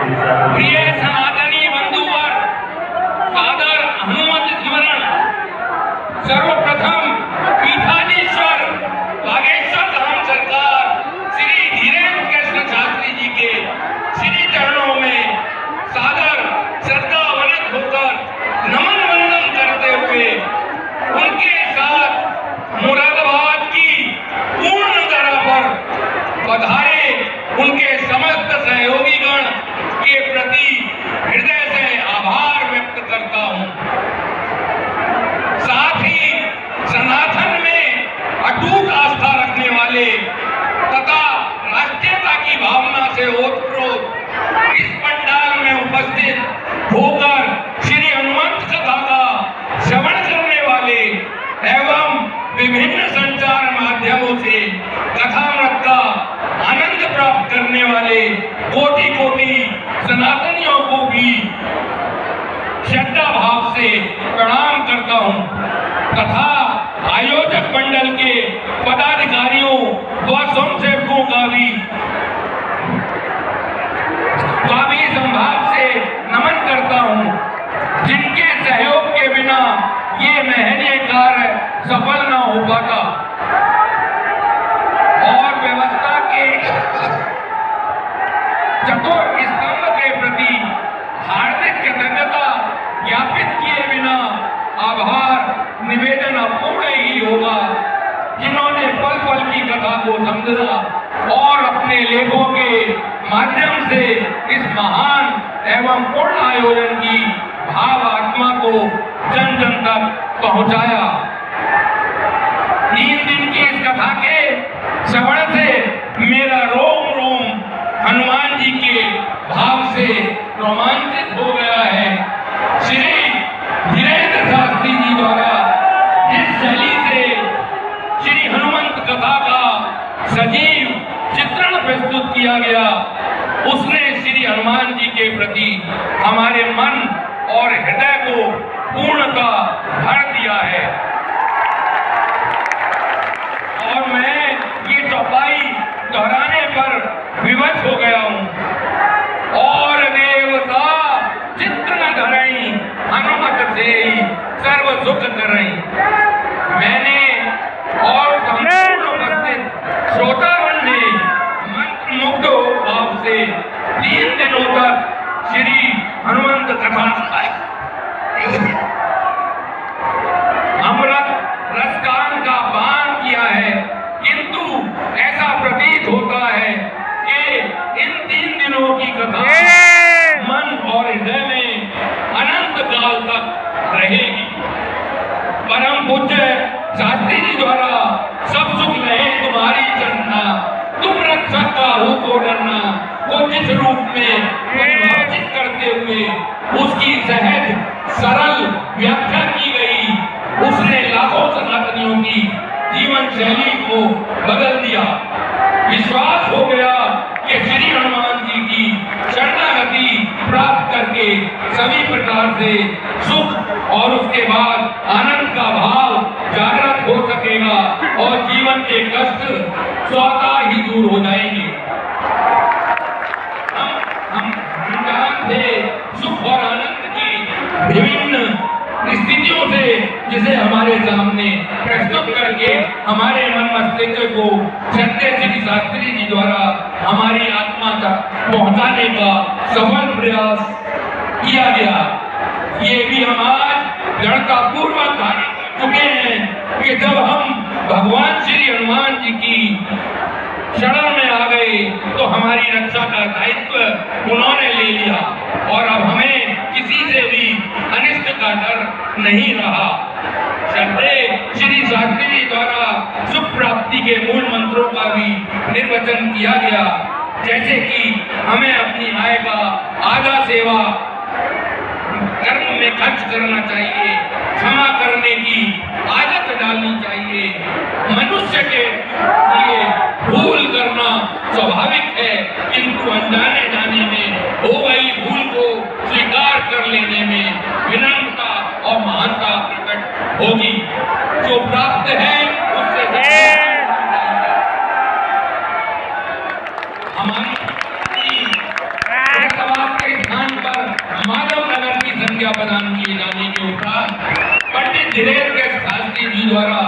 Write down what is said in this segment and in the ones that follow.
प्रिय सनातनी बंधुवर, सादर हनुमत स्मरण। सर्वप्रथम पीठाधीश्वर बागेश्वर धाम सरकार श्री धीरेन्द्र कृष्ण शास्त्री जी के श्री चरणों में सादर श्रद्धावनत होकर नमन वंदन करते हुए उनके साथ मुरादाबाद की पूर्ण तरह पर पधारे उनके समस्त सहयोगी गण के प्रति हृदय से आभार व्यक्त करता हूं। साथ ही सनातन में अटूट आस्था रखने वाले तथा राष्ट्रीयता की भावना से ओतप्रोत इस पंडाल में उपस्थित होकर श्री हनुमंत कथा का श्रवण करने वाले एवं विभिन्न संचार माध्यमों से कथामृत का आनंद प्राप्त करने वाले कोटि कोटि सनातनियों को भी श्रद्धा भाव से प्रणाम करता हूं तथा आयोजक मंडल के पदाधिकारियों व स्वयंसेवकों का भी संभाव से नमन करता हूं, जिनके सहयोग के बिना ये महनीय कार्य सफल न हो पाता और व्यवस्था के चतुर स्तंभ के प्रति हार्दिक कृतज्ञता ज्ञापित किए बिना आभार निवेदन अपूर्ण ही होगा, जिन्होंने पल पल की कथा को समझा और अपने लेखों के माध्यम से इस महान एवं पूर्ण आयोजन की भाव आत्मा को जन जन तक पहुंचाया। 3 दिन की इस कथा के श्रवण से मेरा रोम रोम हनुमान जी के भाव से रोमांचित हो गया है। श्री धीरेन्द्र शास्त्री जी द्वारा जिस शैली से श्री हनुमंत कथा का सजीव चित्रण प्रस्तुत किया गया, उसने श्री हनुमान जी के प्रति हमारे मन और हृदय को पूर्णतः भर दिया है और मैं ये चौपाई दोहराने पर विवश हो गया हूं। और देवता चित्त न धरई हनुमत से सर्व सुख करई। मैंने और संपूर्ण उपस्थित श्रोतागण ने मंत्र मुग्ध भाव से 3 दिनों तक श्री हनुमंत कथा अमृत रसकान का पान किया है, किंतु ऐसा प्रतीत होता है कि इन 3 दिनों की कथा मन और हृदय में अनंत काल तक रहेगी। परम पूज्य शास्त्री जी द्वारा सब सुख रहे तुम्हारी चरना, तुम रक्षक काहू को डरना को जिस रूप में परिभाषित करते हुए उसकी सहज सरल व्याख्या की गई, उसने लाखों सनातनियों की जीवन शैली को बदल दिया। विश्वास हो गया कि श्री हनुमान जी की शरणागति प्राप्त करके सभी प्रकार से सुख और उसके बाद आनंद का भाव जागृत हो सकेगा और जीवन के कष्ट स्वतः ही दूर हो जाएंगे। हम जानते सुख और आनंद की विभिन्न स्थितियों से जिसे हमारे सामने प्रस्तुत करके हमारे मन मस्तिष्क को सत्य श्री शास्त्री जी द्वारा हमारी आत्मा तक पहुंचाने का सफल प्रयास किया गया। ये भी हम आज दृढ़तापूर्वक धारण कर चुके हैं कि जब हम भगवान श्री हनुमान जी की शरण में आ गए तो हमारी रक्षा का दायित्व उन्होंने ले लिया और अब हमें किसी से भी अनिष्ट का डर नहीं रहा। श्री शास्त्री जी द्वारा सुख प्राप्ति के मूल मंत्रों का भी निर्वचन किया गया, जैसे कि हमें अपनी आय का आधा सेवा कर्म में खर्च करना चाहिए, क्षमा करने की आदत डालनी चाहिए। मनुष्य के लिए भूल करना स्वाभाविक है, किंतु अनजाने जाने में हो गई भूल को स्वीकार कर लेने में विनम्रता और महानता प्रकट होगी। जो प्राप्त है उससे हमारी विद्या प्रदान किए जाने के उपरांत पंडित धीरेन्द्र शास्त्री जी द्वारा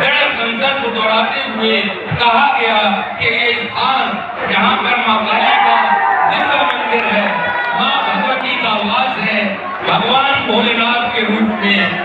गणेश संसद को दोहराते हुए कहा गया कि ये स्थान जहाँ पर माँ काली का दिव्य मंदिर है, माँ भगवती का वास है, भगवान भोलेनाथ के रूप में